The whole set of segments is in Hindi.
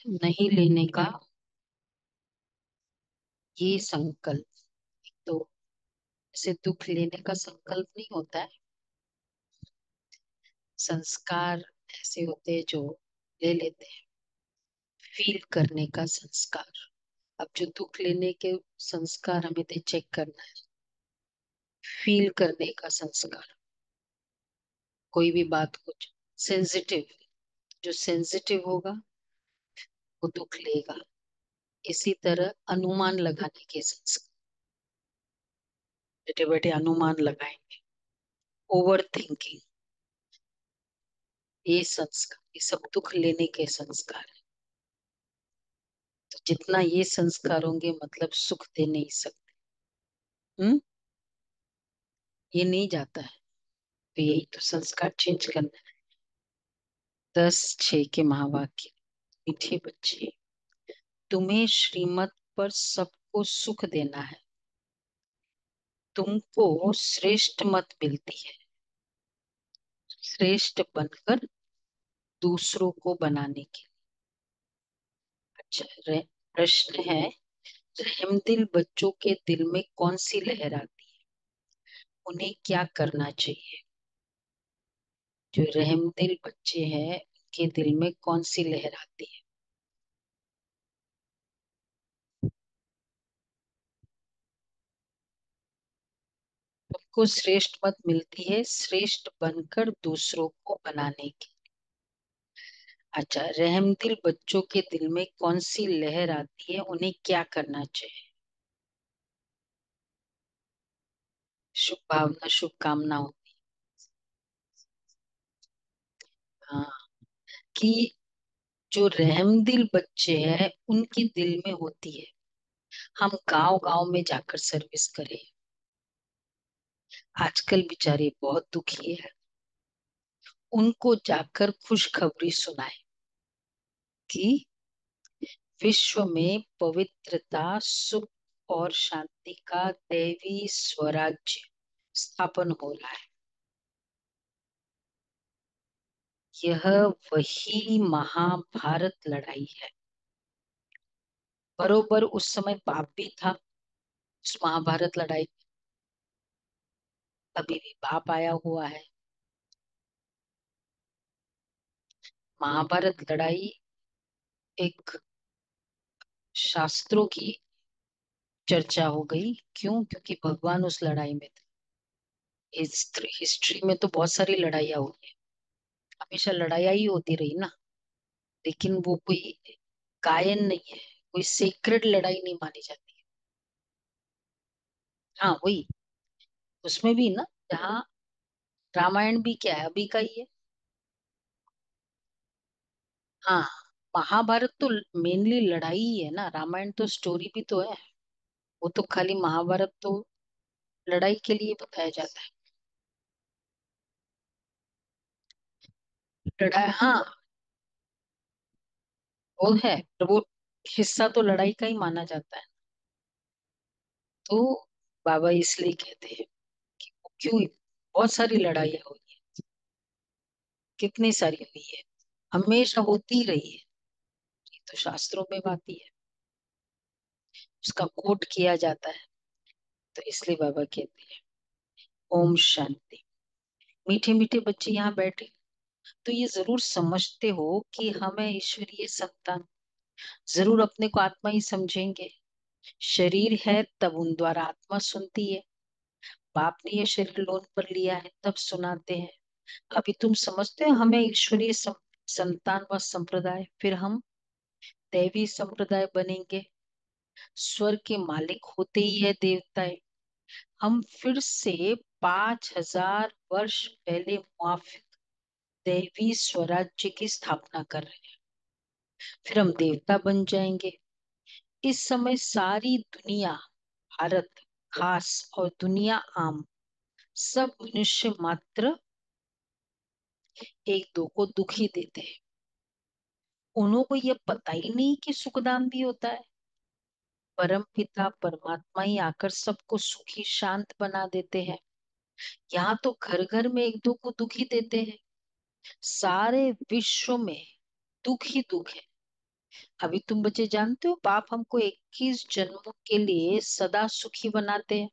नहीं लेने का ये संकल्प। तो इसे दुख लेने का संकल्प नहीं होता है। संस्कार ऐसे होते हैं जो ले लेते हैं। फील करने का संस्कार। अब जो दुख लेने के संस्कार हमें तो चेक करना है। फील करने का संस्कार। कोई भी बात को सेंसिटिव, जो सेंसिटिव होगा वो दुख लेगा। इसी तरह अनुमान लगाने के संस्कार। बैठे बैठे अनुमान लगाएंगे। ओवर थिंकिंग, ये संस्कार, ये सब दुख लेने के संस्कार है। तो जितना ये संस्कार होंगे मतलब सुख दे नहीं सकते। हम्म। ये नहीं जाता है। तो यही तो संस्कार चेंज करना है। 10:6 के महावाक्य। मीठे बच्चे, तुम्हें श्रीमत पर सबको सुख देना है। तुमको श्रेष्ठ मत मिलती है, श्रेष्ठ बनकर दूसरों को बनाने के। अच्छा, प्रश्न है, रहमदिल बच्चों के दिल में कौन सी लहर आती है, उन्हें क्या करना चाहिए? जो रहमदिल बच्चे हैं उनके दिल में कौन सी लहर आती है? तुमको श्रेष्ठ मत मिलती है, श्रेष्ठ बनकर दूसरों को बनाने की। अच्छा, रहमदिल बच्चों के दिल में कौन सी लहर आती है, उन्हें क्या करना चाहिए? शुभ भावना, शुभकामना होती है। हाँ, कि जो रहमदिल बच्चे हैं उनके दिल में होती है हम गांव गांव में जाकर सर्विस करें। आजकल बेचारे बहुत दुखी है, उनको जाकर खुशखबरी सुनाए कि विश्व में पवित्रता, सुख और शांति का दैवी स्वराज्य स्थापन हो रहा है। यह वही महाभारत लड़ाई है। बरोबर उस समय पाप भी था उस महाभारत लड़ाई। अभी भी पाप आया हुआ है। महाभारत लड़ाई एक शास्त्रों की चर्चा हो गई। क्यों? क्योंकि भगवान उस लड़ाई में थे। हिस्ट्री में तो बहुत सारी लड़ाइयाँ हुई है। हमेशा लड़ाइयाँ ही होती रही ना। लेकिन वो कोई गायन नहीं है, कोई सेक्रेड लड़ाई नहीं मानी जाती है। हाँ वही, उसमें भी ना, जहाँ रामायण भी क्या है, अभी का ही है। हाँ, महाभारत तो मेनली लड़ाई ही है ना, रामायण तो स्टोरी भी तो है। वो तो खाली, महाभारत तो लड़ाई के लिए बताया जाता है। लड़ाई, हाँ वो है, पर वो हिस्सा तो लड़ाई का ही माना जाता है। तो बाबा इसलिए कहते हैं कि वो क्यों, बहुत सारी लड़ाइयाँ हुई है, कितनी सारी हुई है, हमेशा होती रही है। ये तो शास्त्रों में बात ही है, उसका कोट किया जाता है। तो इसलिए बाबा कहते हैं ओम शांति। मीठे मीठे बच्चे यहाँ बैठे तो ये जरूर समझते हो कि हमें ईश्वरीय संतान जरूर अपने को आत्मा ही समझेंगे। शरीर है तब उन द्वारा आत्मा सुनती है। बाप ने ये शरीर लोन पर लिया है तब सुनाते हैं। अभी तुम समझते हो हमें ईश्वरीय संतान व संप्रदाय, फिर हम दैवी संप्रदाय बनेंगे। स्वर्ग के मालिक होते ही है देवताएं। हम फिर से 5,000 वर्ष पहले मुआफिक दैवी स्वराज्य की स्थापना कर रहे हैं। फिर हम देवता बन जाएंगे। इस समय सारी दुनिया, भारत खास और दुनिया आम, सब मनुष्य मात्र एक दो को दुख ही देते हैं। उन्हों को ये पता ही नहीं कि सुखदान भी होता है। परम पिता परमात्मा ही आकर सबको सुखी शांत बना देते हैं। यहाँ तो घर घर में एक दो को दुखी देते हैं। सारे विश्व में दुख ही दुख है। अभी तुम बच्चे जानते हो बाप हमको 21 जन्मों के लिए सदा सुखी बनाते हैं।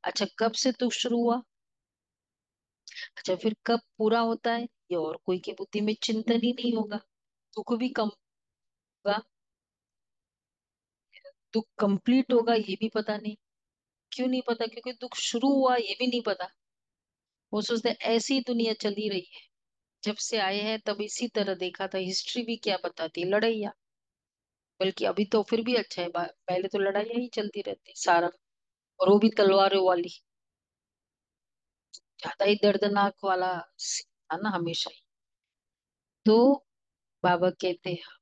अच्छा कब से दुख शुरू हुआ? अच्छा फिर कब पूरा होता है ये और कोई की बुद्धि में चिंतन ही नहीं होगा। दुख भी कम होगा, दुख कंप्लीट होगा ये भी पता नहीं। क्यों नहीं पता? क्योंकि दुख शुरू हुआ ये भी नहीं पता। वो सोचते हैं ऐसी ही दुनिया चली रही है, जब से आए हैं तब इसी तरह देखा था, हिस्ट्री भी क्या बताती, लड़ाइया। बल्कि अभी तो फिर भी अच्छा है, पहले तो लड़ाइयाँ ही चलती रहती सारा, और वो भी तलवारों वाली। ज्यादा ही दर्दनाक वाला सीन था ना हमेशा ही। तो बाबा कहते हैं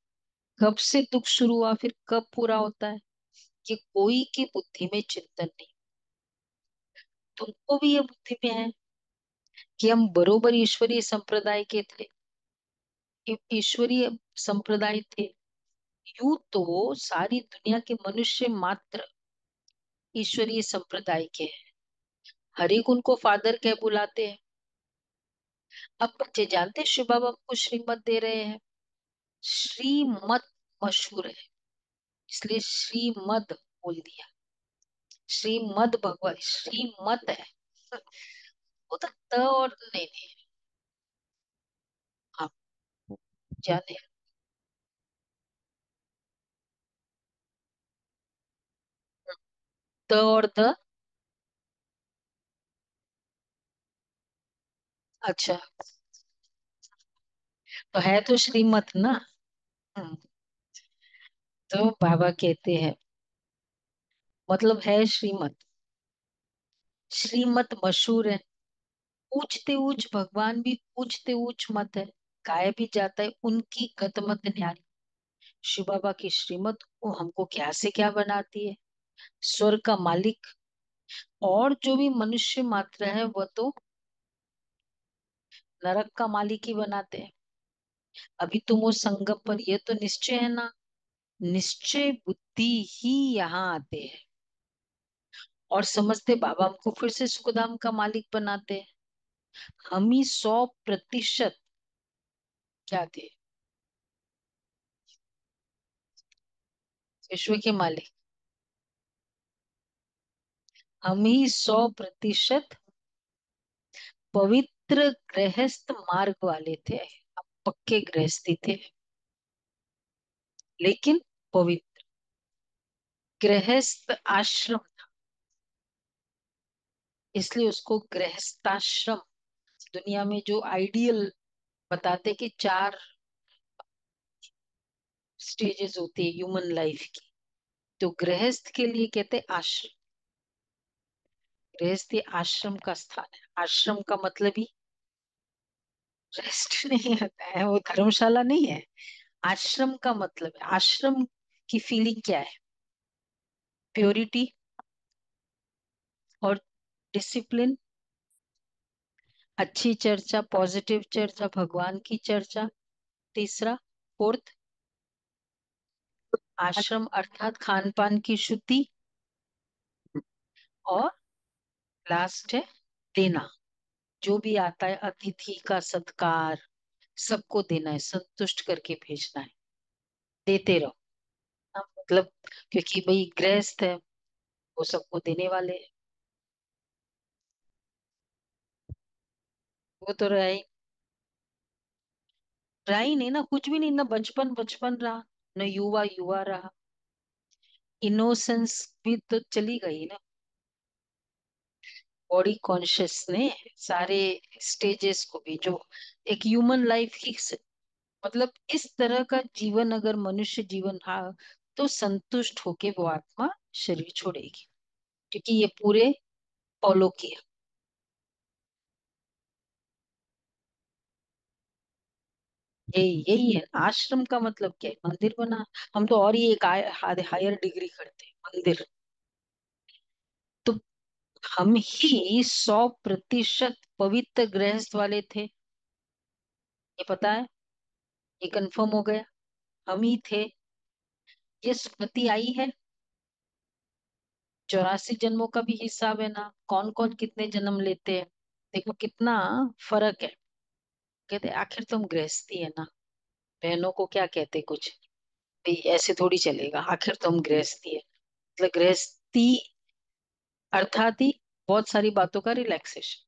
कब से दुख शुरू हुआ फिर कब पूरा होता है कि कोई की बुद्धि में चिंतन नहीं। तुमको भी ये बुद्धि में है कि हम बरोबर ईश्वरीय संप्रदाय के थे, ईश्वरीय संप्रदाय थे। यूं तो सारी दुनिया के मनुष्य मात्र ईश्वरीय संप्रदाय के हैं। हर एक उनको फादर कह बुलाते हैं। अब बच्चे जानते हैं शिव बाबा को श्रीमत दे रहे हैं। श्रीमत मशहूर है, इसलिए श्रीमद बोल दिया। श्रीमद भगवत श्रीमत है। वो तो त और नहीं नहीं, आप जाने। त और द। अच्छा तो है तो श्रीमत ना। हम्म, तो बाबा कहते हैं मतलब है श्रीमत। श्रीमत मशहूर है। ऊंचते ऊंच भगवान भी ऊंचते ऊंच मत है। गाया भी जाता है उनकी गतमत न्यारी। शिव बाबा की श्रीमत वो हमको क्या से क्या बनाती है। स्वर्ग का मालिक और जो भी मनुष्य मात्र है वह तो नरक का मालिक ही बनाते हैं। अभी तुम वो संगम पर, ये तो निश्चय है ना, निश्चय बुद्धि ही यहाँ आते हैं और समझते बाबा हमको फिर से सुखधाम का मालिक बनाते हैं। हम ही 100% क्या थे? विश्व के मालिक। हम ही 100% पवित्र गृहस्थ मार्ग वाले थे। हम पक्के गृहस्थी थे, लेकिन पवित्र गृहस्थ आश्रम, इसलिए उसको गृहस्थाश्रम। दुनिया में जो आइडियल बताते कि 4 स्टेजेस होती है ह्यूमन लाइफ की, तो गृहस्थ के लिए कहते आश्रम। गृहस्थी आश्रम का स्थान है। आश्रम का मतलब ही रेस्ट नहीं होता है, वो धर्मशाला नहीं है। आश्रम का मतलब है, आश्रम की फीलिंग क्या है? प्योरिटी और डिसिप्लिन, अच्छी चर्चा, पॉजिटिव चर्चा, भगवान की चर्चा। तीसरा, फोर्थ, आश्रम अर्थात खान पान की शुद्धि। और लास्ट है देना। जो भी आता है अतिथि का सत्कार, सबको देना है, संतुष्ट करके भेजना है, देते रहो। हाँ, मतलब क्योंकि भाई गृहस्थ है, वो सबको देने वाले हैं। वो तो रहा ही नहीं ना, कुछ भी नहीं ना, बचपन बचपन रहा, न युवा युवा रहा। इनोसेंस भी तो चली गई ना। बॉडी कॉन्शियस ने सारे स्टेजेस को भी, जो एक ह्यूमन लाइफ की मतलब इस तरह का जीवन अगर मनुष्य जीवन रहा तो संतुष्ट होके वो आत्मा शरीर छोड़ेगी, क्योंकि ये पूरे फॉलो किया। यही है आश्रम का मतलब, क्या है? मंदिर बना। हम तो और ही एक हायर डिग्री करते हैं, मंदिर। तो हम ही 100% पवित्र गृहस्थ वाले थे, ये पता है, ये कंफर्म हो गया। हम ही थे। ये स्मृति आई है। 84 जन्मों का भी हिसाब है ना, कौन कौन कितने जन्म लेते हैं। देखो कितना फर्क है। कहते आखिर तुम गृहस्थी है ना, बहनों को क्या कहते कुछ, भाई ऐसे थोड़ी चलेगा, आखिर तो हम गृहस्थी है, मतलब गृहस्थी अर्थात ही बहुत सारी बातों का रिलैक्सेशन।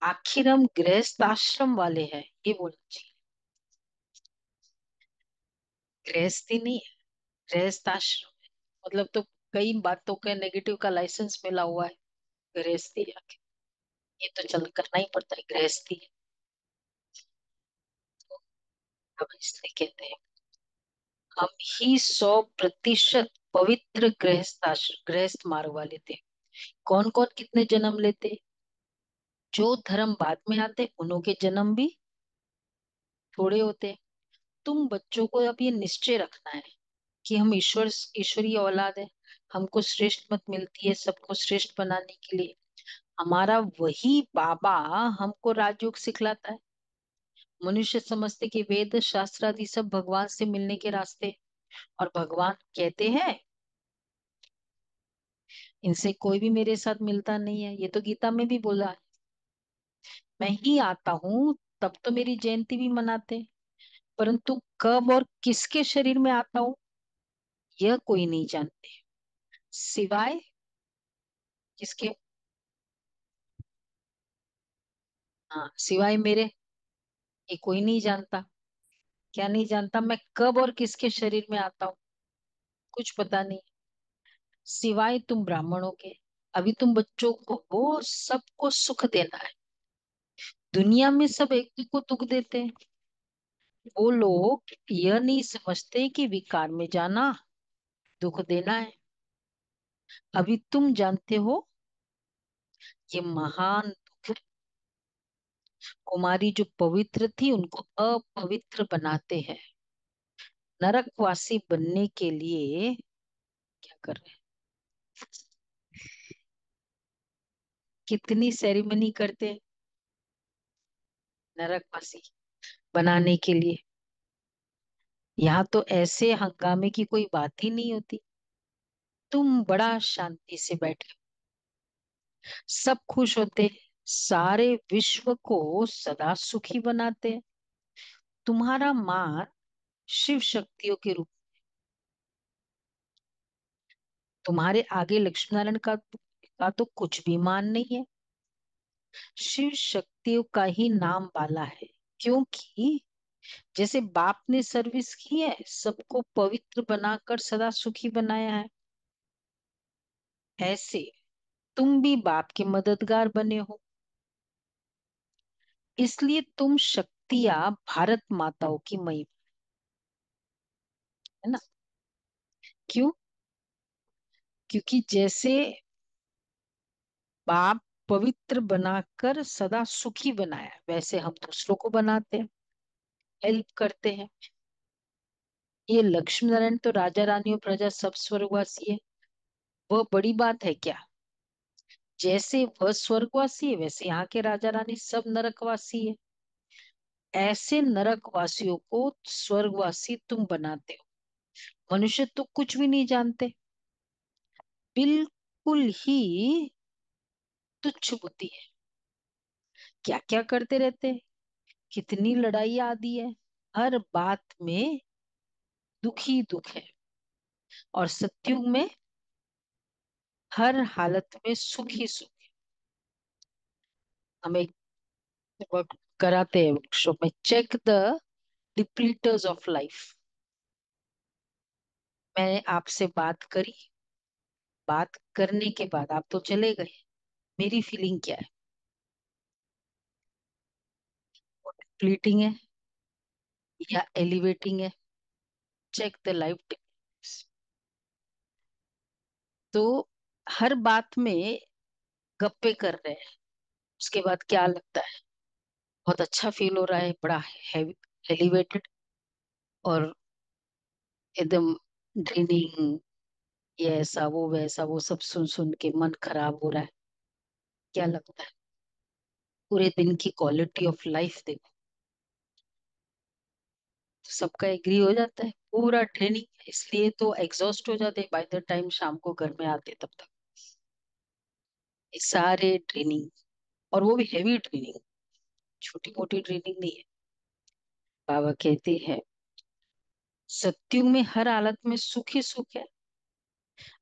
आखिर हम गृहस्थ आश्रम वाले हैं, ये बोलना चाहिए। गृहस्थी नहीं है, गृहस्थ आश्रम है। मतलब तो कई बातों का नेगेटिव का लाइसेंस मिला हुआ है। गृहस्थी है आखिर, ये तो चल करना ही पड़ता है, गृहस्थी है। तो अब इसलिए कहते हैं हम ही 100% पवित्र गृहस्थ आश्रम, गृहस्थ मार्ग वाले थे। कौन कौन कितने जन्म लेते, जो धर्म बाद में आते उन्हों के जन्म भी थोड़े होते हैं। तुम बच्चों को अब ये निश्चय रखना है कि हम ईश्वरीय औलाद है। हमको श्रेष्ठ मत मिलती है सबको श्रेष्ठ बनाने के लिए। हमारा वही बाबा हमको राजयोग सिखलाता है। मनुष्य समझते कि वेद शास्त्र आदि सब भगवान से मिलने के रास्ते, और भगवान कहते हैं इनसे कोई भी मेरे साथ मिलता नहीं है, ये तो गीता में भी बोला है। मैं ही आता हूँ तब तो मेरी जयंती भी मनाते हैं, परंतु कब और किसके शरीर में आता हूँ यह कोई नहीं जानते, सिवाय किसके। हाँ, सिवाय मेरे, ये कोई नहीं जानता। क्या नहीं जानता, मैं कब और किसके शरीर में आता हूँ, कुछ पता नहीं, सिवाय तुम ब्राह्मणों के। अभी तुम बच्चों को वो सबको सुख देना है। दुनिया में सब एक को दुख देते हैं। वो लोग यह नहीं समझते कि विकार में जाना दुख देना है। अभी तुम जानते हो ये महान दुख है। कुमारी जो पवित्र थी उनको अपवित्र बनाते हैं। नरकवासी बनने के लिए क्या कर रहे हैं, कितनी सेरेमनी करते हैं नरकवासी बनाने के लिए। यहाँ तो ऐसे हंगामे की कोई बात ही नहीं होती। तुम बड़ा शांति से बैठे, सब खुश होते, सारे विश्व को सदा सुखी बनाते। तुम्हारा मान शिव शक्तियों के रूप, तुम्हारे आगे लक्ष्मी नारायण का तो कुछ भी मान नहीं है। शिव शक्तियों का ही नाम बाला है, क्योंकि जैसे बाप ने सर्विस की है, सबको पवित्र बनाकर सदा सुखी बनाया है, ऐसे तुम भी बाप के मददगार बने हो। इसलिए तुम शक्तियां भारत माताओं की महिमा, है ना। क्यों, क्योंकि जैसे बाप पवित्र बनाकर सदा सुखी बनाया, वैसे हम दूसरों को बनाते हैं, हेल्प करते हैं। ये लक्ष्मी नारायण तो राजा रानी और प्रजा सब स्वर्गवासी है, वह बड़ी बात है क्या। जैसे वह स्वर्गवासी है वैसे यहाँ के राजा रानी सब नरकवासी है। ऐसे नरकवासियों को स्वर्गवासी तुम बनाते हो। मनुष्य तो कुछ भी नहीं जानते, बिल्कुल ही तुच्छ बुद्धि है। क्या क्या करते रहते हैं, कितनी लड़ाई आदि है, हर बात में दुख ही दुख है। और सत्युग में हर हालत में सुख ही सुख है। हमें वर्क कराते हैं वर्कशॉप में, चेक द डिप्लीटर्स ऑफ लाइफ। मैंने आपसे बात करी, बात करने के बाद आप तो चले गए, मेरी फीलिंग क्या है, वो डिप्लीटिंग है या एलिवेटिंग है। Check the life depletes. तो हर बात में गप्पे कर रहे हैं, उसके बाद क्या लगता है, बहुत अच्छा फील हो रहा है, बड़ा हैवी, एलिवेटेड, और एकदम ड्रेनिंग, ये ऐसा वो वैसा वो सब सुन सुन के मन खराब हो रहा है। क्या लगता है, पूरे दिन की क्वालिटी ऑफ लाइफ देखो, तो सबका एग्री हो जाता है पूरा ट्रेनिंग, इसलिए तो एग्जॉस्ट हो जाते बाय द टाइम शाम को घर में आते तब तक। ये सारे ट्रेनिंग, और वो भी हेवी ट्रेनिंग, छोटी मोटी ट्रेनिंग नहीं है। बाबा कहते हैं सत्युग में हर हालत में सुख ही सुख है।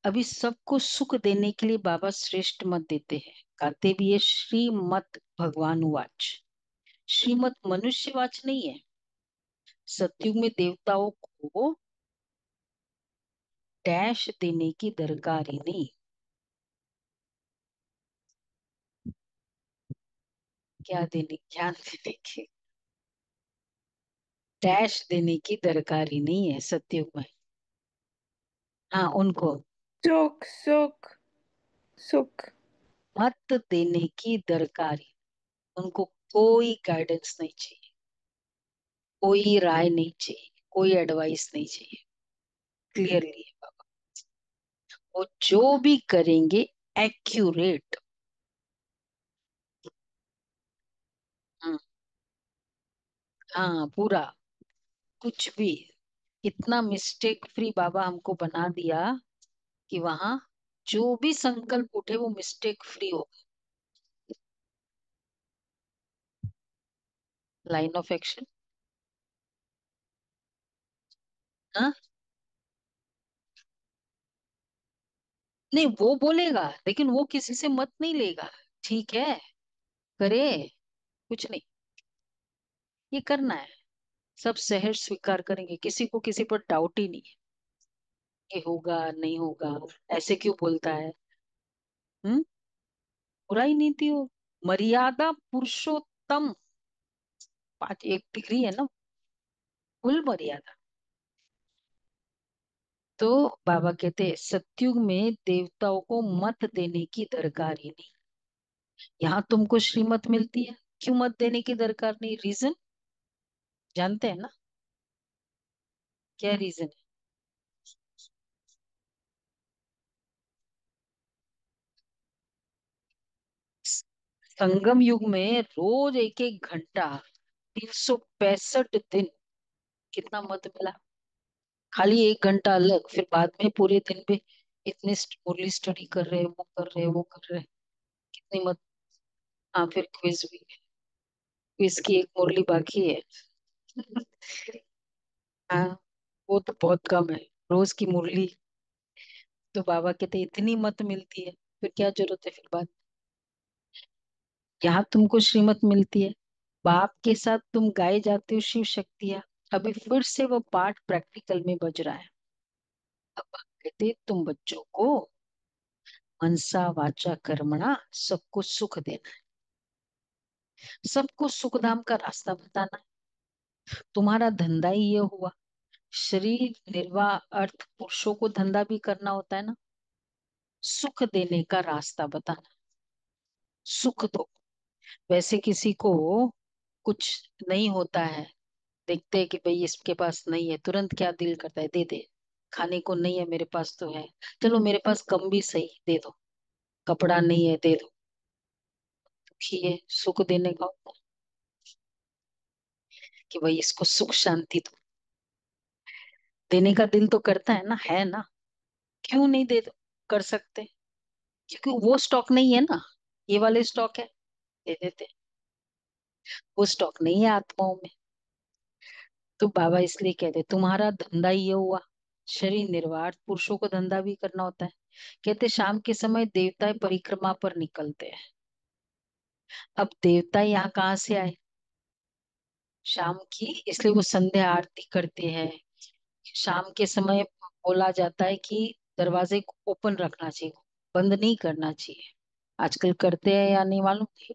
अभी सबको सुख देने के लिए बाबा श्रेष्ठ मत देते हैं। कहते भी है श्रीमत भगवान वाच। श्रीमत मनुष्यवाच नहीं है। सत्युग में देवताओं को डैश देने की दरकार ही नहीं। क्या देने, ज्ञान देने की, डैश देने की दरकार ही नहीं है सत्युग में। हाँ उनको सुख सुख सुख। मत देने की दरकार ही, उनको कोई गाइडेंस नहीं चाहिए, कोई राय नहीं चाहिए, कोई एडवाइस नहीं चाहिए। क्लियरली है बाबा, वो जो भी करेंगे एक्यूरेट। हाँ पूरा, कुछ भी। इतना मिस्टेक फ्री बाबा हमको बना दिया कि वहां जो भी संकल्प उठे वो मिस्टेक फ्री हो। Line of action. हाँ नहीं वो बोलेगा, लेकिन वो किसी से मत नहीं लेगा। ठीक है, करे, कुछ नहीं, ये करना है। सब सहज स्वीकार करेंगे, किसी को किसी पर डाउट ही नहीं है कि होगा नहीं होगा, ऐसे क्यों बोलता है। हम्म, बुराई नीति हो, मर्यादा पुरुषोत्तम। 5 1 डिग्री है ना, कुल मर्यादा। तो बाबा कहते हैं सत्युग में देवताओं को मत देने की दरकार ही नहीं। यहाँ तुमको श्रीमत मिलती है, क्यों मत देने की दरकार नहीं? रीजन जानते हैं ना, क्या रीजन है? संगम युग में रोज 1 1 घंटा, 365 दिन, कितना मत मिला। खाली 1 घंटा अलग, फिर बाद में पूरे दिन पे इतने मुरली स्टडी कर रहे हैं, वो कर रहे हैं, वो कर रहे हैं, कितनी मत। हाँ फिर क्विज भी, क्विज की एक मुरली बाकी है। हाँ वो तो बहुत कम है, रोज की मुरली। तो बाबा कहते इतनी मत मिलती है, फिर क्या जरूरत है फिर बात। यहाँ तुमको श्रीमत मिलती है, बाप के साथ तुम गाए जाते हो शिव शक्तियाँ। अभी फिर से वो पाठ प्रैक्टिकल में बज रहा है। अब बाप कहते तुम बच्चों को मनसा वाचा कर्मणा सबको सुख देना है, सबको सुख धाम का रास्ता बताना है। तुम्हारा धंधा ही ये हुआ, शरीर निर्वाह अर्थ पुरुषों को धंधा भी करना होता है ना, सुख देने का रास्ता बताना। सुख दो। वैसे किसी को कुछ नहीं होता है, देखते हैं कि भाई इसके पास नहीं है, तुरंत क्या दिल करता है, दे दे। खाने को नहीं है, मेरे पास तो है, चलो मेरे पास कम भी सही, दे दो। कपड़ा नहीं है, दे दो। दुखी है, सुख देने का होता है कि भाई इसको सुख शांति दो। देने का दिल तो करता है ना, है ना, क्यों नहीं दे दो, कर सकते। क्योंकि वो स्टॉक नहीं है ना, ये वाले स्टॉक है, दे देते। वो स्टॉक नहीं है आत्माओं में। तो बाबा इसलिए कहते तुम्हारा धंधा ये हुआ, शरीर निर्वाह, पुरुषों को धंधा भी करना होता है। कहते शाम के समय देवता परिक्रमा पर निकलते हैं। अब देवता यहाँ कहाँ से आए? शाम की, इसलिए वो संध्या आरती करते हैं। शाम के समय बोला जाता है कि दरवाजे को ओपन रखना चाहिए, बंद नहीं करना चाहिए। आजकल करते हैं या नहीं मालूम नहीं।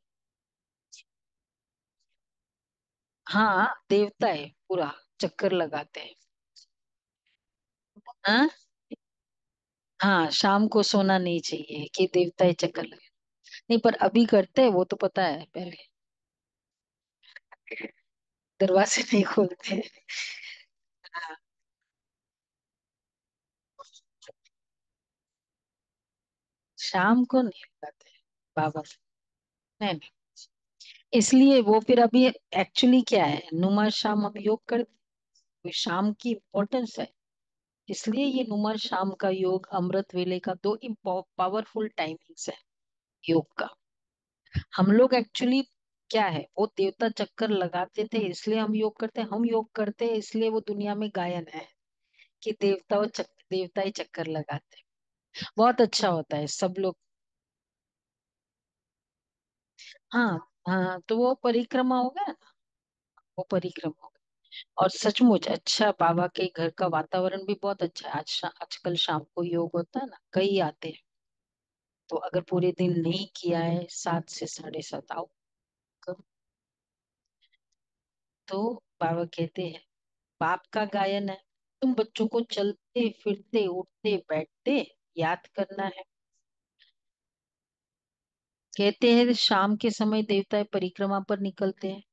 हाँ देवता है पूरा, चक्कर लगाते हैं। हाँ हाँ, शाम को सोना नहीं चाहिए कि देवता ही चक्कर लगे। नहीं पर अभी करते हैं, वो तो पता है पहले। दरवाजे नहीं खोलते। हाँ, शाम को नहीं लगाते बाबा। नहीं नहीं, इसलिए वो फिर अभी एक्चुअली क्या है, नुमा शाम हम योग करते हैं, शाम की इम्पोर्टेंस है। इसलिए ये नुमा शाम का योग, अमृत वेले का, दो पावरफुल टाइमिंग्स है योग का। हम लोग एक्चुअली क्या है, वो देवता चक्कर लगाते थे इसलिए हम योग करते हैं, हम योग करते हैं इसलिए वो दुनिया में गायन है कि देवता ही चक्कर लगाते हैं। बहुत अच्छा होता है सब लोग। हाँ। हाँ तो वो परिक्रमा हो गया ना, वो परिक्रमा हो गया। और सचमुच अच्छा, बाबा के घर का वातावरण भी बहुत अच्छा है। आजकल शाम को योग होता है ना, कई आते हैं। तो अगर पूरे दिन नहीं किया है, 7 से 7:30 आओ करो। तो बाबा कहते हैं बाप का गायन है, तुम बच्चों को चलते फिरते उठते बैठते याद करना है। कहते हैं शाम के समय देवता परिक्रमा पर निकलते हैं,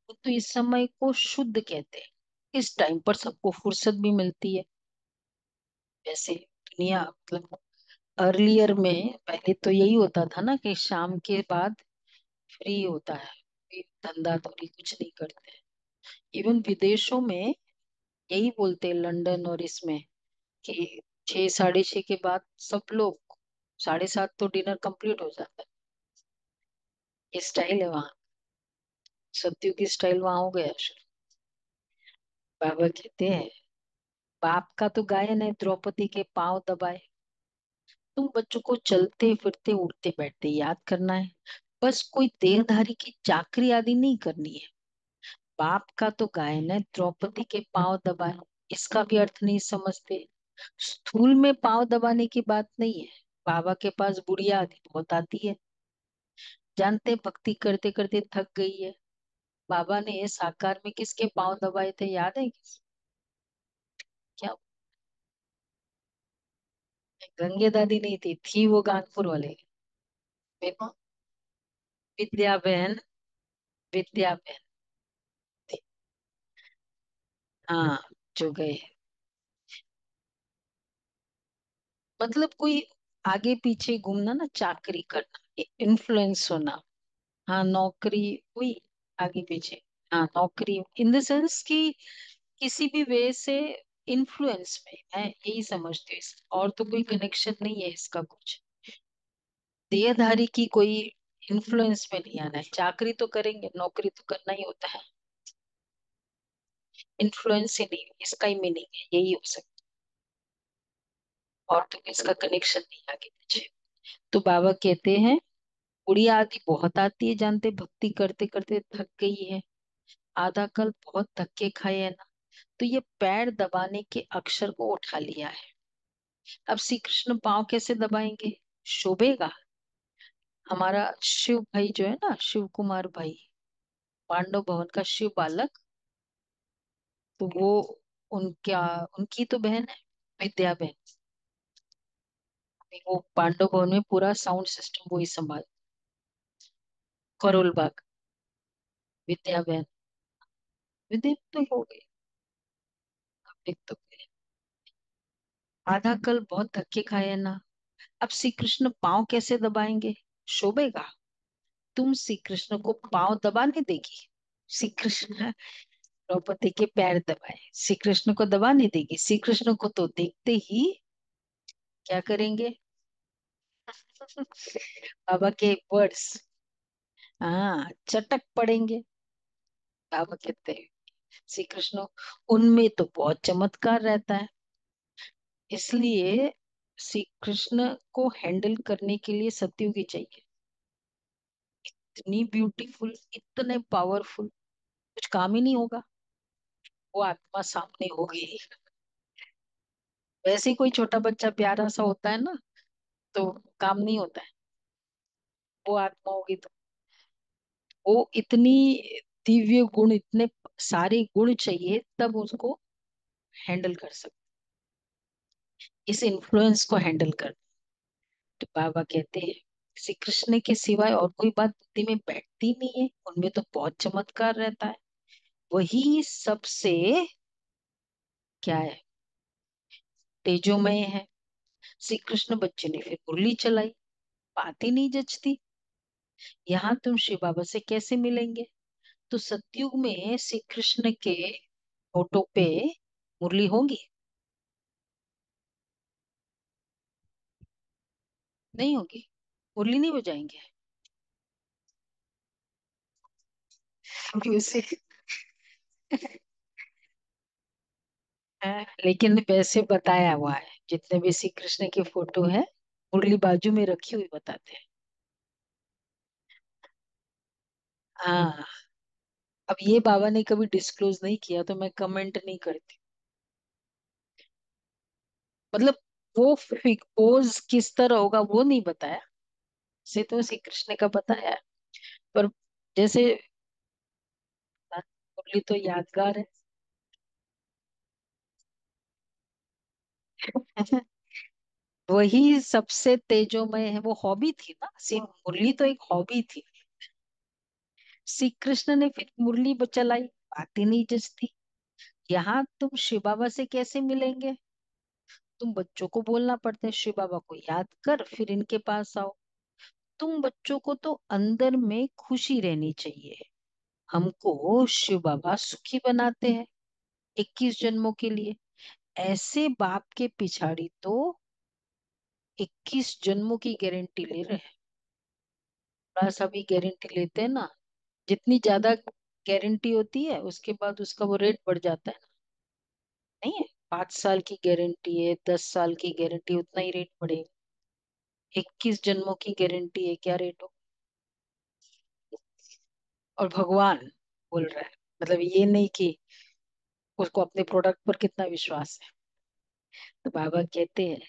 तो इस समय को शुद्ध कहते हैं। इस टाइम पर सबको फुर्सत भी मिलती है। वैसे दुनिया मतलब अर्लियर में पहले तो यही होता था ना कि शाम के बाद फ्री होता है, कोई धंधा दौरी कुछ नहीं करते। इवन विदेशों में यही बोलते हैं, लंदन और इसमें, कि 6 साढ़े 6 के बाद सब लोग 7:30 तो डिनर कंप्लीट हो जाता है। ये स्टाइल है वहाँ, सत्युग की स्टाइल वहाँ हो गया शुरू। बाबा कहते हैं बाप का तो गायन है, द्रौपदी के पांव दबाए। तुम बच्चों को चलते फिरते उठते बैठते याद करना है, बस कोई देहधारी की चाकरी आदि नहीं करनी है। बाप का तो गायन है, द्रौपदी के पांव दबाए। इसका भी अर्थ नहीं समझते। स्थूल में पांव दबाने की बात नहीं है। बाबा के पास बुढ़िया आदि बहुत आती है, जानते भक्ति करते करते थक गई है। बाबा ने साकार में किसके पांव दबाए थे, याद है क्या? गंगे दादी नहीं थी वो कानपुर वाले। देखो, विद्या बहन, विद्या बहन थी। हाँ, जो गए, मतलब कोई आगे पीछे घूमना ना, चाकरी करना, इन्फ्लुएंस होना। हाँ नौकरी, वही, आगे पीछे। हाँ नौकरी इन द सेंस कि किसी भी वे से इन्फ्लुएंस में है, यही समझती हूँ और तो कोई कनेक्शन नहीं है इसका कुछ। देहधारी की कोई इन्फ्लुएंस में नहीं आना है। चाकरी तो करेंगे, नौकरी तो करना ही होता है, इन्फ्लुएंस ही नहीं, इसका ही मीनिंग है, यही हो सकता है। और तो इसका कनेक्शन नहीं आगे पीछे। तो बाबा कहते हैं उड़िया आदि बहुत आती है, जानते भक्ति करते करते थक गई है। आधा कल बहुत धक्के खाए है ना, तो ये पैर दबाने के अक्षर को उठा लिया है। अब श्री कृष्ण पांव कैसे दबाएंगे, शोभेगा? हमारा शिव भाई जो है ना, शिव कुमार भाई, पांडव भवन का शिव बालक, तो वो उनका, उनकी तो बहन है विद्या बहन। वो पांडव भवन में पूरा साउंड सिस्टम वो ही संभाल, करोल बाग, विद्या बहन। विद्या तो हो गई, एक तो गई। आधा कल बहुत धक्के खाए हैं ना, अब श्री कृष्ण पांव कैसे दबाएंगे, शोभेगा? तुम श्री कृष्ण को पांव दबाने देगी? श्री कृष्ण द्रौपदी के पैर दबाए, श्री कृष्ण को दबाने देगी? श्री कृष्ण को तो देखते ही क्या करेंगे? बाबा के वर्ड्स, हाँ, चटक पड़ेंगे। बाबा कहते हैं श्री कृष्ण, उनमें तो बहुत चमत्कार रहता है, इसलिए श्री कृष्ण को हैंडल करने के लिए सतयुगी चाहिए। इतनी ब्यूटीफुल, इतने पावरफुल, कुछ काम ही नहीं होगा, वो आत्मा सामने होगी। वैसे ही कोई छोटा बच्चा प्यारा सा होता है ना, तो काम नहीं होता है, वो आत्मा होगी तो वो इतनी दिव्य गुण, इतने सारे गुण चाहिए तब उसको हैंडल कर सकते, इस इन्फ्लुएंस को हैंडल कर। तो बाबा कहते हैं श्री कृष्ण के सिवाय और कोई बात बुद्धि में बैठती नहीं है, उनमें तो बहुत चमत्कार रहता है। वही सबसे क्या है, तेजोमय है। श्री कृष्ण बच्चे ने फिर मुरली चलाई, बात ही नहीं जचती। यहाँ तुम शिव बाबा से कैसे मिलेंगे? तो सतयुग में श्री कृष्ण के होठों पे मुरली होगी? नहीं होगी, मुरली नहीं बजाएंगे। म्यूजिक है, लेकिन वैसे बताया हुआ है जितने भी श्री कृष्ण की फोटो है, मुरली बाजू में रखी हुई बताते हैं। हाँ। अब ये बाबा ने कभी डिस्क्लोज नहीं किया तो मैं कमेंट नहीं करती। मतलब वो पोज किस तरह होगा वो नहीं बताया, से तो श्री कृष्ण का बताया है। पर जैसे मुरली तो यादगार है। वही सबसे तेजोमय है, वो हॉबी थी ना, सिर्फ मुरली तो एक हॉबी थी। श्री कृष्ण ने फिर मुरली चलाई, बात ही नहीं जचती। यहाँ तुम शिव बाबा से कैसे मिलेंगे? तुम बच्चों को बोलना पड़ता है शिव बाबा को याद कर फिर इनके पास आओ। तुम बच्चों को तो अंदर में खुशी रहनी चाहिए। हमको शिव बाबा सुखी बनाते हैं 21 जन्मों के लिए। ऐसे बाप के पिछाड़ी तो 21 जन्मों की गारंटी ले रहे हैं। थोड़ा सा भी गारंटी लेते हैं ना, जितनी ज्यादा गारंटी होती है उसके बाद उसका वो रेट बढ़ जाता है ना। नहीं है, 5 साल की गारंटी है, 10 साल की गारंटी, उतना ही रेट बढ़ेगा। 21 जन्मों की गारंटी है, क्या रेट हो। और भगवान बोल रहा है, मतलब ये नहीं कि उसको अपने प्रोडक्ट पर कितना विश्वास है। तो बाबा कहते हैं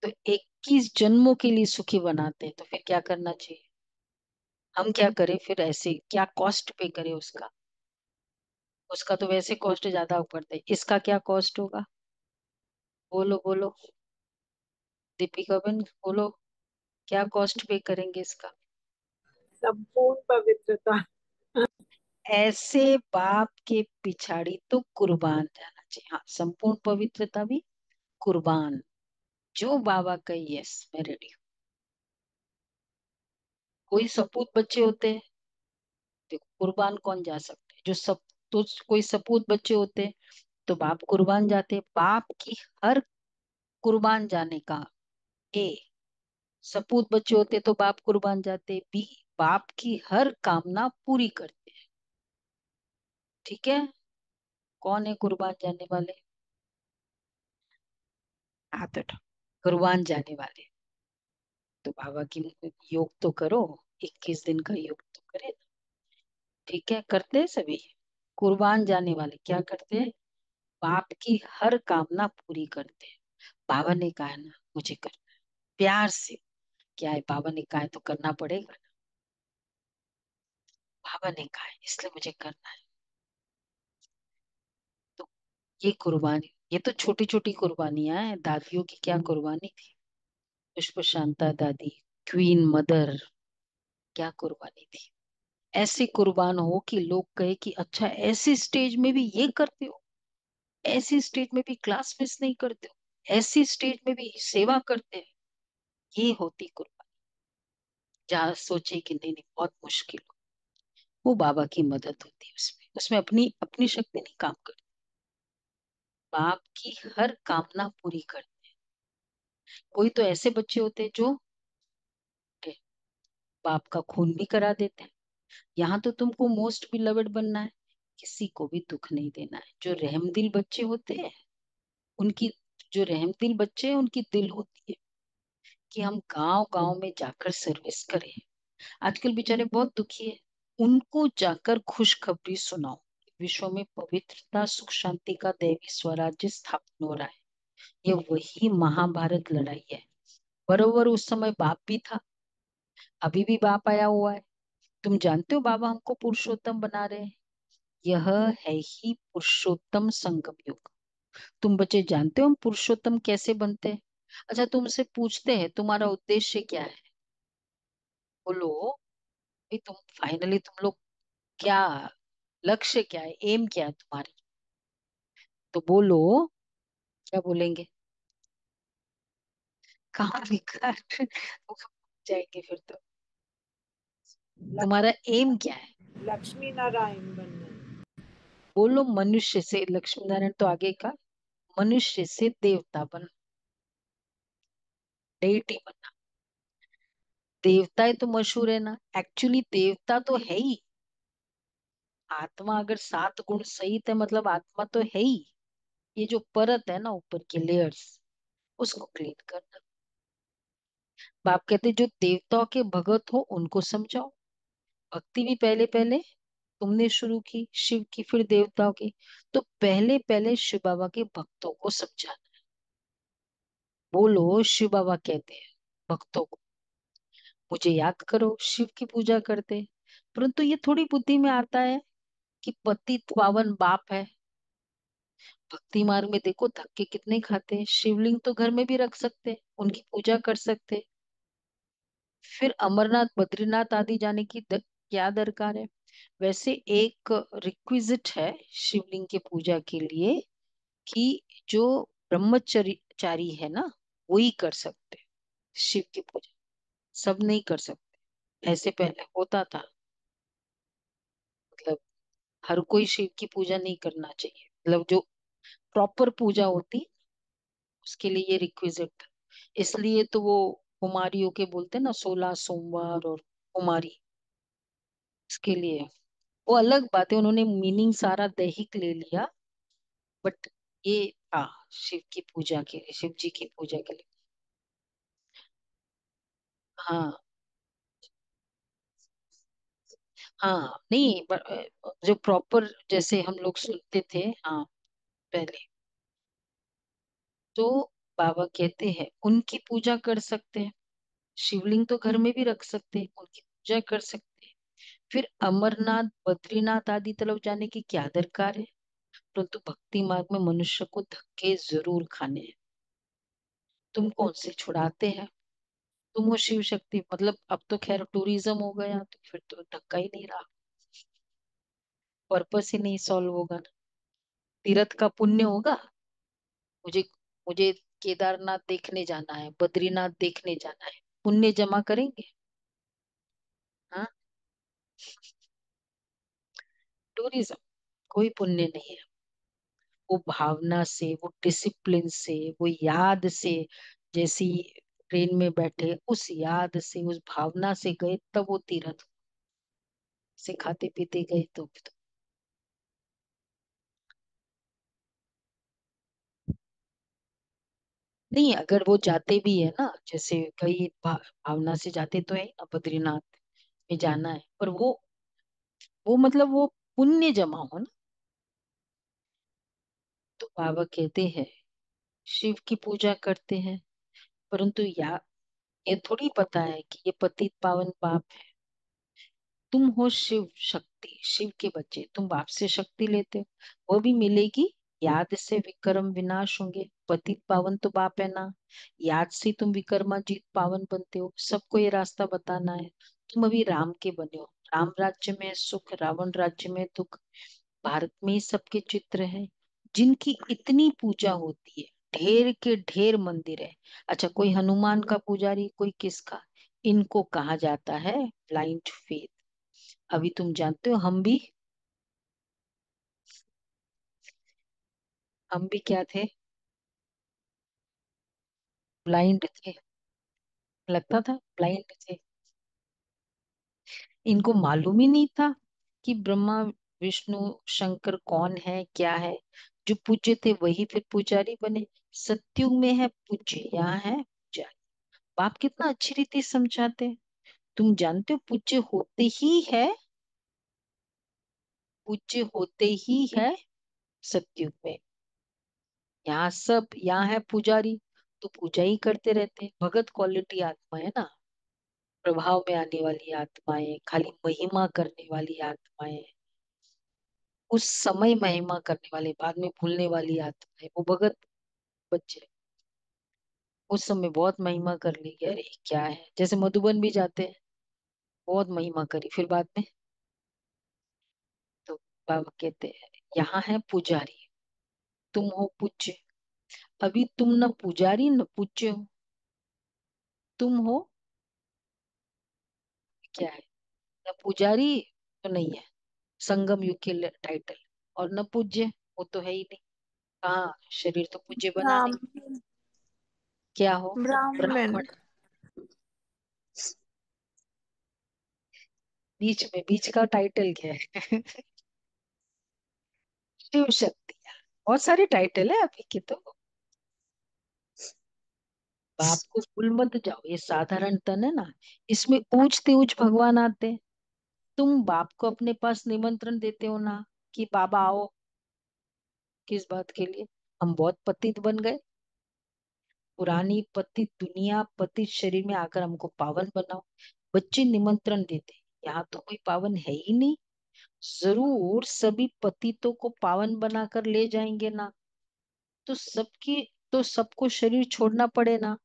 तो 21 जन्मों के लिए सुखी बनाते हैं, तो फिर क्या करना चाहिए? हम क्या करें फिर, ऐसे क्या कॉस्ट पे करें उसका? उसका तो वैसे कॉस्ट ज्यादा पड़ता है, इसका क्या कॉस्ट होगा? बोलो बोलो, दीपिका बहन बोलो, क्या कॉस्ट पे करेंगे इसका? संपूर्ण पवित्रता। ऐसे बाप के पिछाड़ी तो कुर्बान जाना चाहिए। हाँ, संपूर्ण पवित्रता भी, कुर्बान। जो बाबा का यस मैं रेडी हूँ। कोई सपूत बच्चे होते हैं, देखो कुर्बान कौन जा सकते हैं, जो सब, तो कोई सपूत बच्चे होते हैं तो बाप कुर्बान जाते हैं। बाप की हर कुर्बान जाने का, ए, सपूत बच्चे होते तो बाप कुर्बान जाते, बी, बाप की हर कामना पूरी करते हैं। ठीक है, कौन है कुर्बान जाने वाले? हाथ उठाओ, कुर्बान जाने वाले। तो बाबा की योग तो करो, 21 दिन का योग तो करे। ठीक है, करते हैं सभी। कुर्बान जाने वाले क्या करते हैं? बाप की हर कामना पूरी करते हैं। बाबा ने कहा है ना मुझे करना है, प्यार से। क्या है, बाबा ने कहा है तो करना पड़ेगा ना। बाबा ने कहा है इसलिए मुझे करना है। तो ये कुर्बानी, ये तो छोटी छोटी कुर्बानियां हैं। दादियों की क्या कुर्बानी थी, पुष्प शांता दादी, क्वीन मदर, क्या कुर्बानी थी। ऐसे कुर्बान हो कि लोग कहे कि अच्छा ऐसी स्टेज में भी ये करते हो, ऐसी स्टेज में भी क्लास मिस नहीं करते हो, ऐसी स्टेज में भी सेवा करते हैं। ये होती कुर्बानी, जहाँ सोचे कि नहीं नहीं बहुत मुश्किल हो, वो बाबा की मदद होती है उसमें। उसमें अपनी अपनी शक्ति नहीं काम करती, बाप की हर कामना पूरी करती। कोई तो ऐसे बच्चे होते हैं जो के बाप का खून भी करा देते हैं। यहाँ तो तुमको मोस्ट बिलवेड बनना है, किसी को भी दुख नहीं देना है। जो रहमदिल बच्चे होते हैं उनकी, जो रहमदिल बच्चे हैं उनकी दिल होती है कि हम गांव गांव में जाकर सर्विस करें। आजकल बेचारे बहुत दुखी है, उनको जाकर खुशखबरी सुनाओ। विश्व में पवित्रता सुख शांति का दैवी स्वराज्य स्थापन हो रहा है। ये वही महाभारत लड़ाई है। बरोबर उस समय बाप भी था, अभी भी बाप आया हुआ है। तुम जानते हो बाबा हमको पुरुषोत्तम बना रहे हैं। यह है ही पुरुषोत्तम संगम युग। तुम बच्चे जानते हो हम पुरुषोत्तम कैसे बनते हैं? अच्छा, तुमसे पूछते हैं तुम्हारा उद्देश्य क्या है, बोलो। भाई तुम फाइनली तुम लोग क्या, लक्ष्य क्या है, एम क्या है तुम्हारी? तो बोलो, क्या बोलेंगे? कहाँ विकार जाएंगे फिर तो। तुम्हारा एम क्या है? लक्ष्मी नारायण बनना है। बोलो, मनुष्य से लक्ष्मी नारायण तो आगे का, मनुष्य से देवता बन, डेटी बनना। देवता है तो मशहूर है ना, एक्चुअली देवता तो है ही। आत्मा अगर 7 गुण सहित है मतलब आत्मा तो है ही। ये जो परत है ना ऊपर के लेयर्स, उसको क्लीन करना। बाप कहते जो देवताओं के भगत हो उनको समझाओ। भक्ति भी पहले पहले तुमने शुरू की शिव की, फिर देवताओं की, तो पहले पहले शिव बाबा के भक्तों को समझाना। बोलो शिव बाबा कहते हैं भक्तों को, मुझे याद करो, शिव की पूजा करते। परंतु ये थोड़ी बुद्धि में आता है कि पतित पावन बाप है। भक्ति मार्ग में देखो धक्के कितने खाते हैं। शिवलिंग तो घर में भी रख सकते हैं, उनकी पूजा कर सकते हैं। फिर अमरनाथ बद्रीनाथ आदि जाने की क्या दरकार है। वैसे एक रिक्विजिट है शिवलिंग के पूजा के लिए कि जो ब्रह्मचरी है ना, वही कर सकते हैं शिव की पूजा। सब नहीं कर सकते। ऐसे पहले होता था, मतलब हर कोई शिव की पूजा नहीं करना चाहिए। मतलब जो प्रॉपर पूजा होती, उसके लिए ये रिक्विजिट। इसलिए तो वो कुमारियों के बोलते हैं ना 16 सोमवार और कुमारी, इसके लिए। वो अलग बात है, उन्होंने मीनिंग सारा दैहिक ले लिया। बट ये था शिव की पूजा के लिए, शिव जी की पूजा के लिए। हाँ। हाँ नहीं जो प्रॉपर जैसे हम लोग सुनते थे, हाँ पहले, तो बाबा कहते हैं उनकी पूजा कर सकते हैं। शिवलिंग तो घर में भी रख सकते हैं, उनकी पूजा कर सकते हैं। फिर अमरनाथ बद्रीनाथ आदि तरफ जाने की क्या दरकार है। परंतु भक्ति मार्ग में मनुष्य को धक्के जरूर खाने हैं। तुम कौन से छुड़ाते हैं। तुम हो शिव शक्ति, मतलब अब तो खैर टूरिज्म हो गया, तो फिर तो धक्का ही नहीं रहा। पर्पस ही नहीं सॉल्व होगा ना। तीर्थ का पुण्य होगा। मुझे मुझे केदारनाथ देखने जाना है, बद्रीनाथ देखने जाना है, पुण्य जमा करेंगे। हाँ। टूरिज्म कोई पुण्य नहीं है। वो भावना से, वो डिसिप्लिन से, वो याद से, जैसी ट्रेन में बैठे उस याद से, उस भावना से गए, तब वो तीर्थ से खाते पीते गए तो। नहीं अगर वो जाते भी है ना, जैसे कई भावना से जाते तो है ना, बद्रीनाथ में जाना है, पर वो मतलब वो पुण्य जमा हो ना। तो बाबा कहते हैं शिव की पूजा करते हैं, परंतु ये थोड़ी पता है कि ये पतित पावन पाप है। तुम हो शिव शक्ति, शिव के बच्चे, तुम बाप से शक्ति लेते हो, वो भी मिलेगी। याद से विक्रम विनाश होंगे। पतित पावन तो बाप है ना, याद से तुम विक्रमाजीत पावन बनते हो। सबको ये रास्ता बताना है। तुम अभी राम के बने हो। राम राज्य में सुख, रावण राज्य में दुख। भारत में ही सबके चित्र हैं जिनकी इतनी पूजा होती है। ढेर के ढेर मंदिर है। अच्छा कोई हनुमान का पुजारी, कोई किसका। इनको कहा जाता है ब्लाइंड फेथ। अभी तुम जानते हो हम भी क्या थे, ब्लाइंड थे। लगता था ब्लाइंड थे। इनको मालूम ही नहीं था कि ब्रह्मा विष्णु शंकर कौन है क्या है। जो पूज्य थे वही फिर पुजारी बने। सत्युग में है पूज्य, यहाँ है पुजारी। बाप कितना अच्छी रीति समझाते हैं। तुम जानते हो पूज्य होते ही है, पूज्य होते ही है सत्युग में। यहाँ सब, यहाँ है पुजारी, तो पूजा ही करते रहते हैं। भगत क्वालिटी आत्मा है ना, प्रभाव में आने वाली आत्माएं, खाली महिमा करने वाली आत्माएं, उस समय महिमा करने वाले, बाद में भूलने वाली आत्माएं, वो भगत बच्चे। उस समय बहुत महिमा कर ली, अरे क्या है, जैसे मधुबन भी जाते हैं, बहुत महिमा करी, फिर बाद में तो बाबा कहते हैं यहाँ है पुजारी, तुम हो पूज्य। अभी तुम न पुजारी न पूज्य हो। तुम हो क्या है, न पुजारी तो नहीं है, संगम युग के टाइटल, और न पूज्य, वो तो है ही नहीं। हाँ शरीर तो पूज्य बना नहीं। ब्राह्मण। क्या हो, ब्राह्मण। ब्राह्मण। बीच में, बीच का टाइटल क्या है। शिव शक्ति, बहुत सारे टाइटल है अभी के तो। बाप को भूल मत जाओ, ये साधारण तन है ना, इसमें ऊंचते ऊंच भगवान आते हैं। तुम बाप को अपने पास निमंत्रण देते हो ना, कि बाबा आओ, किस बात के लिए? हम बहुत पतित बन गए, पुरानी पतित दुनिया, पतित शरीर में आकर हमको पावन बनाओ। बच्चे निमंत्रण देते, यहाँ तो कोई पावन है ही नहीं, जरूर सभी पतितों को पावन बनाकर ले जाएंगे ना। तो सबकी, तो सबको शरीर छोड़ना पड़े ना।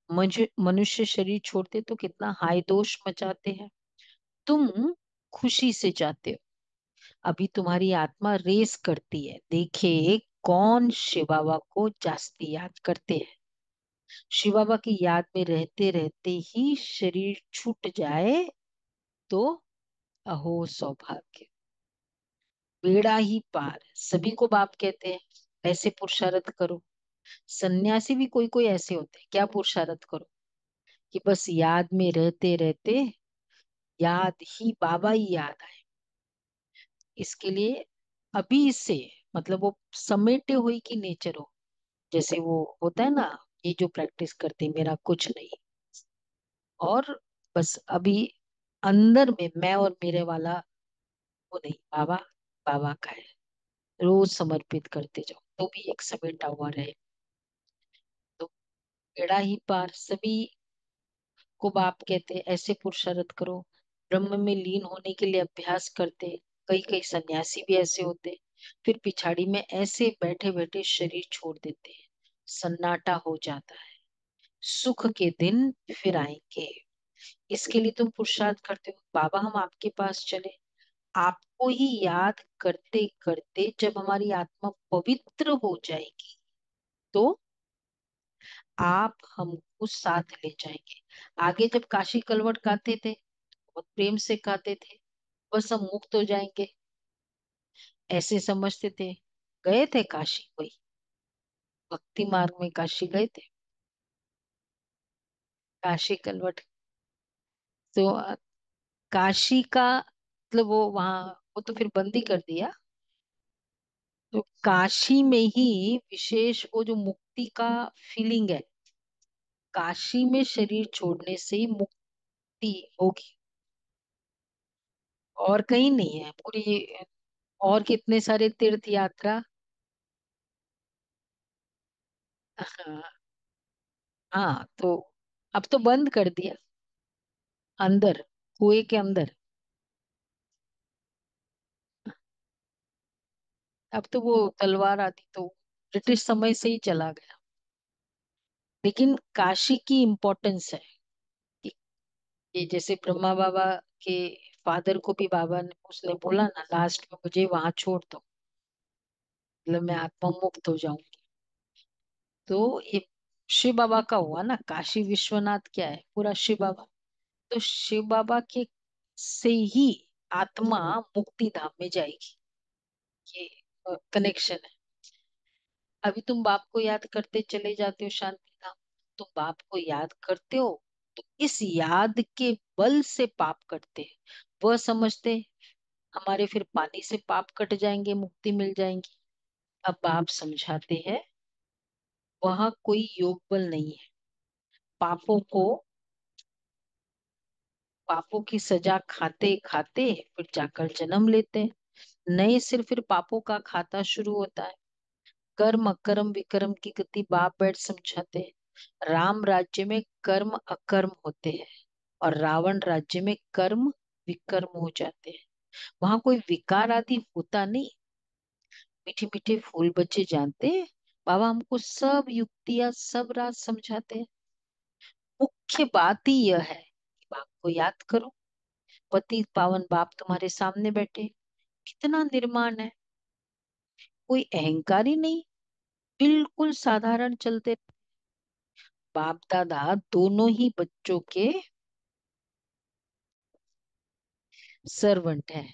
मनुष्य शरीर छोड़ते तो कितना हाय दोष मचाते हैं। तुम खुशी से जाते हो। अभी तुम्हारी आत्मा रेस करती है, देखे कौन शिव बाबा को जास्ती याद करते हैं। शिव बाबा की याद में रहते रहते ही शरीर छूट जाए तो अहो सौभाग्य, बेड़ा ही पार। सभी को बाप कहते हैं, ऐसे पुरुषार्थ करो। सन्यासी भी कोई कोई ऐसे होते हैं, क्या पुरुषार्थ करो कि बस याद में रहते रहते याद ही बाबा ही याद आए। इसके लिए अभी से, मतलब वो समेटे हुए की नेचर हो, जैसे वो होता है ना, ये जो प्रैक्टिस करते हैं, मेरा कुछ नहीं, और बस अभी अंदर में मैं और मेरे वाला वो नहीं, बाबा बाबा का है। रोज समर्पित करते जाओ तो भी एक समेटा हुआ रहे, तो बेड़ा ही पार। सभी को बाप कहते हैं, ऐसे पुरुषार्थ करो। ब्रह्म में लीन होने के लिए अभ्यास करते, कई कई सन्यासी भी ऐसे होते, फिर पिछाड़ी में ऐसे बैठे बैठे शरीर छोड़ देते हैं, सन्नाटा हो जाता है। सुख के दिन फिर आएंगे, इसके लिए तुम पुरुषार्थ करते हो, बाबा हम आपके पास चले। आपको ही याद करते करते जब हमारी आत्मा पवित्र हो जाएगी, तो आप हमको साथ ले जाएंगे। आगे जब काशी कलवट गाते थे, बहुत प्रेम से गाते थे, बस हम मुक्त हो जाएंगे, ऐसे समझते थे। गए थे काशी कोई, भक्ति मार्ग में काशी गए थे, काशी कलवट? तो काशी का मतलब वो वहां, वो तो फिर बंद ही कर दिया। तो काशी में ही विशेष वो जो मुक्ति का फीलिंग है, काशी में शरीर छोड़ने से ही मुक्ति होगी, और कहीं नहीं है पूरी। और कितने सारे तीर्थ यात्रा। हाँ, हाँ, तो अब तो बंद कर दिया, अंदर, कुएं के अंदर। अब तो वो तलवार आदि तो ब्रिटिश समय से ही चला गया। लेकिन काशी की इम्पोर्टेंस है कि ये जैसे ब्रह्मा बाबा के फादर को भी बाबा ने, उसने बोला ना लास्ट में, मुझे वहां छोड़ दो, मतलब मैं आत्मा मुक्त हो जाऊंगी। तो ये शिव बाबा का हुआ ना, काशी विश्वनाथ क्या है, पूरा शिव बाबा। तो शिव बाबा के से ही आत्मा मुक्ति धाम में जाएगी, ये कनेक्शन है। अभी तुम बाप को याद करते चले जाते हो शांति धाम, तुम बाप को याद करते हो, तो इस याद के बल से पाप कटते हैं। वह समझते हैं, हमारे फिर पानी से पाप कट जाएंगे, मुक्ति मिल जाएंगी। अब बाप समझाते हैं, वह कोई योग बल नहीं है। पापों को, पापों की सजा खाते खाते फिर जाकर जन्म लेते हैं, नए सिर फिर पापों का खाता शुरू होता है। कर्म अकर्म विकर्म की गति बाप बैठ समझाते हैं। राम राज्य में कर्म अकर्म होते हैं, और रावण राज्य में कर्म विकर्म हो जाते हैं। वहां कोई विकार आदि होता नहीं। मीठे मीठे फूल बच्चे जानते हैं, बाबा हमको सब युक्तियां सब राज समझाते हैं। मुख्य बात ही यह है कि बाप को याद करो। पति पावन बाप तुम्हारे सामने बैठे, कितना निर्माण है, कोई अहंकारी नहीं, बिल्कुल साधारण चलते। बाप दादा दोनों ही बच्चों के सर्वेंट हैं।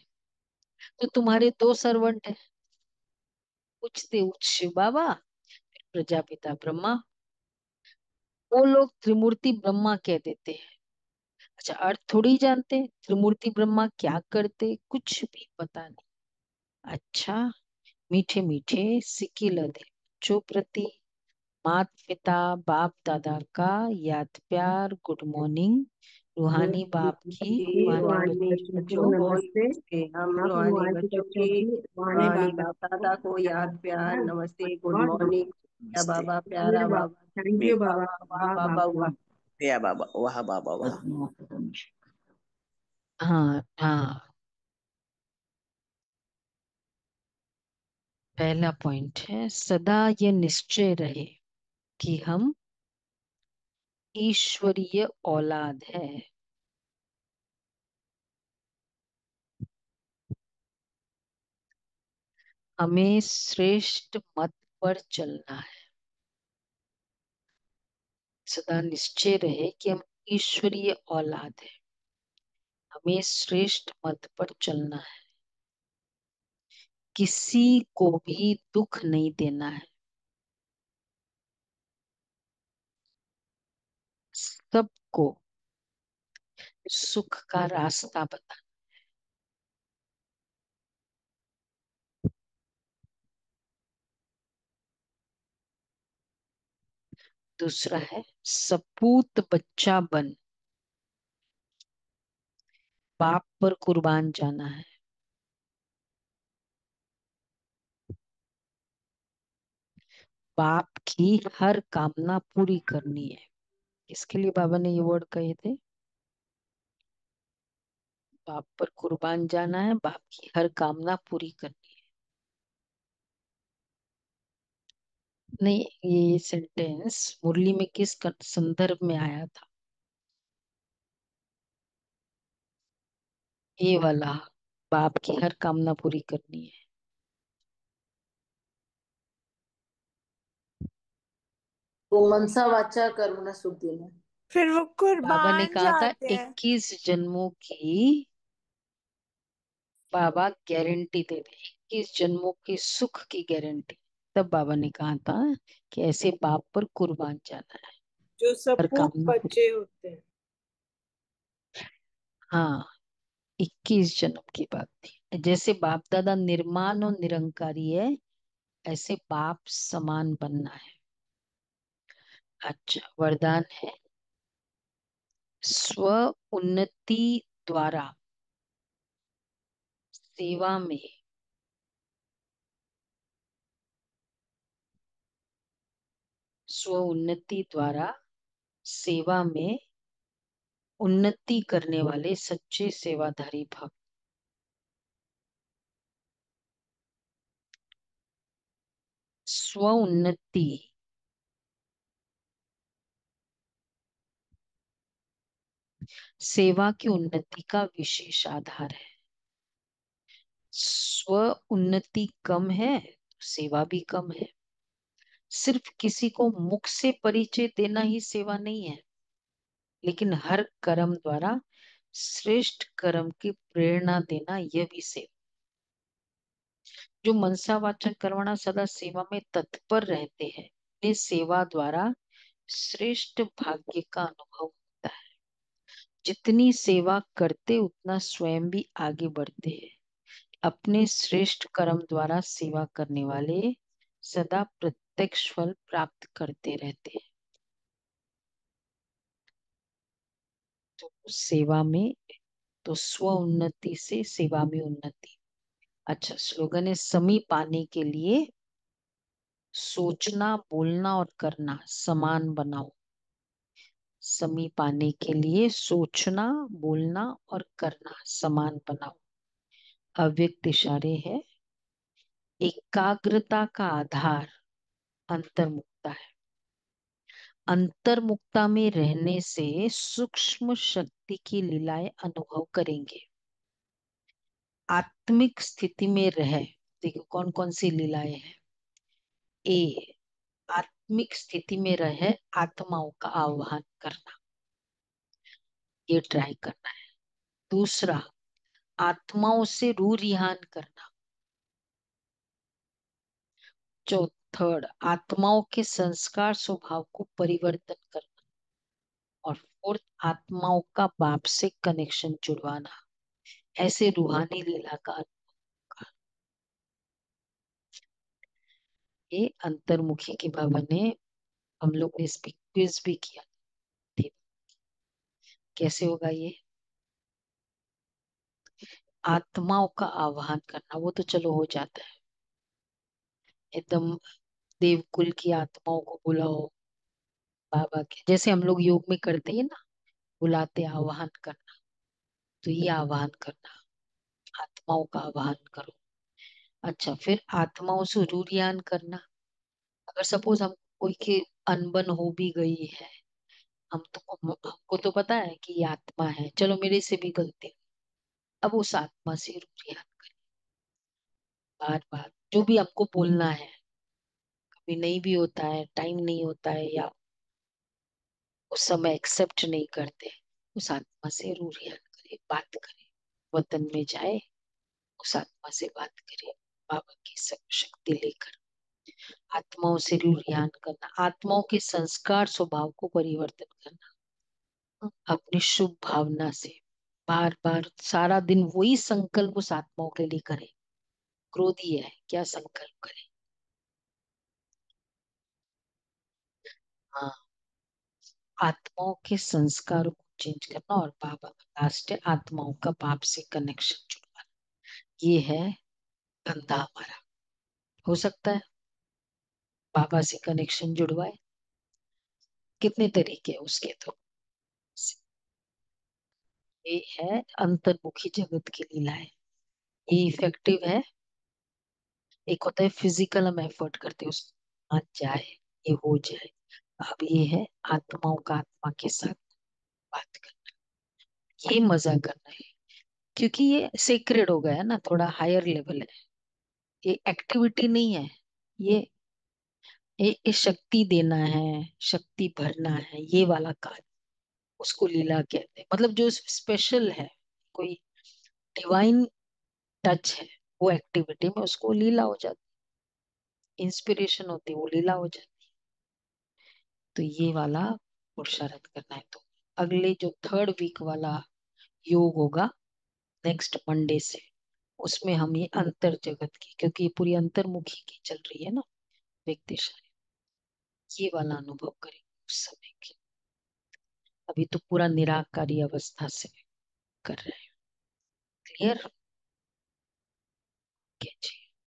तो तुम्हारे दो सर्वेंट हैं, उचते उच्च शिव बाबा, प्रजापिता ब्रह्मा। वो लोग त्रिमूर्ति ब्रह्मा कह देते हैं। अच्छा, अर्थ थोड़ी जानते, त्रिमूर्ति ब्रह्मा क्या करते, कुछ भी पता नहीं। अच्छा, मीठे मीठे सिक्की लदे बच्चों प्रति मात पिता बाप दादा का याद प्यार गुड मॉर्निंग। रूहानी बाप की जी रूहानी रूहानी बच्चों बच्चों को को नमस्ते। हम आप रूहानी रूहानी बच्चों बच्चों की की रूहानी रूहानी बाप बाप दादा को याद प्यार नमस्ते गुड और मॉर्निंग। या नमस्ते। बाबा मेरे प्यारा बाबा, बाबा थैंक मेरे यू बाबा। बाबा वाह वाह बाबा बाबा वाह। वाह। या बाबा वाह बाबा वाह। हाँ हाँ। पहला पॉइंट है सदा ये निश्चय रहे कि हम ईश्वरीय औलाद है। हमें श्रेष्ठ मत पर चलना है। सदा निश्चय रहे कि हम ईश्वरीय औलाद है। हमें श्रेष्ठ मत पर चलना है। किसी को भी दुख नहीं देना है। सबको सुख का रास्ता बताना। दूसरा है सपूत बच्चा बन बाप पर कुर्बान जाना है। बाप की हर कामना पूरी करनी है। इसके लिए बाबा ने ये वर्ड कहे थे। बाप पर कुर्बान जाना है, बाप की हर कामना पूरी करनी है। नहीं, ये सेंटेंस मुरली में किस संदर्भ में आया था? ये वाला, बाप की हर कामना पूरी करनी है। वो मनसा वाचा कर्मणा शुद्धि में। फिर वो बाबा ने कुर्बान कहा था जाते हैं। 21 जन्मों की बाबा गारंटी दे दे, 21 जन्मों की सुख की गारंटी। तब बाबा ने कहा था कि ऐसे बाप पर कुर्बान जाना है, जो हर सपूत कामना पूरी। बच्चे होते हैं। हाँ, 21 जन्म की बात थी। जैसे बाप दादा निर्माण और निरंकारी है, ऐसे बाप समान बनना है। अच्छा, वरदान है स्व उन्नति द्वारा सेवा में स्व उन्नति द्वारा सेवा में उन्नति करने वाले सच्चे सेवाधारी भक्त। स्व उन्नति सेवा की उन्नति का विशेष आधार है। स्व उन्नति कम है तो सेवा भी कम है। सिर्फ किसी को मुख से परिचय देना ही सेवा नहीं है, लेकिन हर कर्म द्वारा श्रेष्ठ कर्म की प्रेरणा देना यह भी सेवा। जो मनसा वाचन कर्मणा सदा सेवा में तत्पर रहते हैं, उन्हें सेवा द्वारा श्रेष्ठ भाग्य का अनुभव होता है। जितनी सेवा करते उतना स्वयं भी आगे बढ़ते हैं। अपने श्रेष्ठ कर्म द्वारा सेवा करने वाले सदा प्रत्यक्ष फल प्राप्त करते रहते हैं। तो सेवा में, तो स्व उन्नति से सेवा में उन्नति। अच्छा, स्लोगन है समी पाने के लिए सोचना बोलना और करना समान बनाओ। समी पाने के लिए सोचना बोलना और करना समान बनाओ। अव्यक्त इशारे है एकाग्रता का आधार अंतर्मुखता है। अंतर्मुखता में रहने से सूक्ष्म शक्ति की लीलाएं अनुभव करेंगे। आत्मिक स्थिति में रहे, देखो कौन कौन सी लीलाएं हैं। ए, आत्मिक स्थिति में रहे आत्माओं का आह्वान करना, ये ट्राई करना है। दूसरा, आत्माओं से रू रिहान करना। थर्ड, आत्माओं के संस्कार स्वभाव को परिवर्तन करना। और फोर्थ, आत्माओं का बाप से कनेक्शन जुड़वाना। ऐसे रूहानी लीला का अनुभव। ये अंतर्मुखी के बाबा ने, हम लोग ने इस पे क्विज भी किया था। कैसे होगा ये? आत्माओं का आह्वान करना, वो तो चलो हो जाता है एकदम। देवकुल की आत्माओं को बुलाओ बाबा के, जैसे हम लोग योग में करते हैं ना, बुलाते आह्वान करना। तो ये आह्वान करना, आत्माओं का आह्वान करो। अच्छा, फिर आत्माओं से रूरियान करना। अगर सपोज हम कोई की अनबन हो भी गई है, हमको तो पता है कि ये आत्मा है, चलो मेरे से भी गलती हुई। अब उस आत्मा से रूरियान करें बार बार, जो भी आपको बोलना है। कभी नहीं भी होता है, टाइम नहीं होता है, या उस समय एक्सेप्ट नहीं करते, उस आत्मा से रूरियान करे, बात करे। वतन में जाए, उस आत्मा से बात करे, बाबा की सब शक्ति लेकर। आत्माओं से रूरियान करना, आत्माओं के संस्कार स्वभाव को परिवर्तन करना, अपनी शुभ भावना से बार बार सारा दिन वही संकल्प उस आत्माओं के लिए करें। क्रोधी है, क्या संकल्प करें? हाँ, आत्माओं के संस्कारों को चेंज करना। और बाबा लास्ट है, आत्माओं का पाप से कनेक्शन जुड़वाना। ये है धंधा हमारा। हो सकता है बाबा से कनेक्शन जुड़वाए, कितने तरीके हैं उसके तो। ये है अंतर्मुखी जगत की लीलाएं, ये इफेक्टिव है। एक होता है फिजिकल, हम एफर्ट करते हैं उसको आ जाए, ये हो जाए। अब ये है आत्माओं का आत्मा के साथ बात करना, ये मजा करना है। क्योंकि ये सेक्रेड हो गया है ना, थोड़ा हायर लेवल है। ये एक्टिविटी नहीं है, ये ये शक्ति देना है, शक्ति भरना है, ये वाला कार्य। उसको लीला कहते हैं, मतलब जो स्पेशल है, कोई डिवाइन टच है, वो एक्टिविटी में उसको लीला हो जाती, इंस्पिरेशन होती है, वो लीला हो जाती। तो ये वाला पुरुषार्थ करना है। तो अगले जो थर्ड वीक वाला योग होगा, नेक्स्ट मंडे से, उसमें हम ये अंतर जगत की, क्योंकि ये पूरी अंतर्मुखी की चल रही है ना व्यक्ति शरीर, ये वाला अनुभव करेंगे उस समय की। अभी तो पूरा निराकारी अवस्था से कर रहे हैं। क्लियर?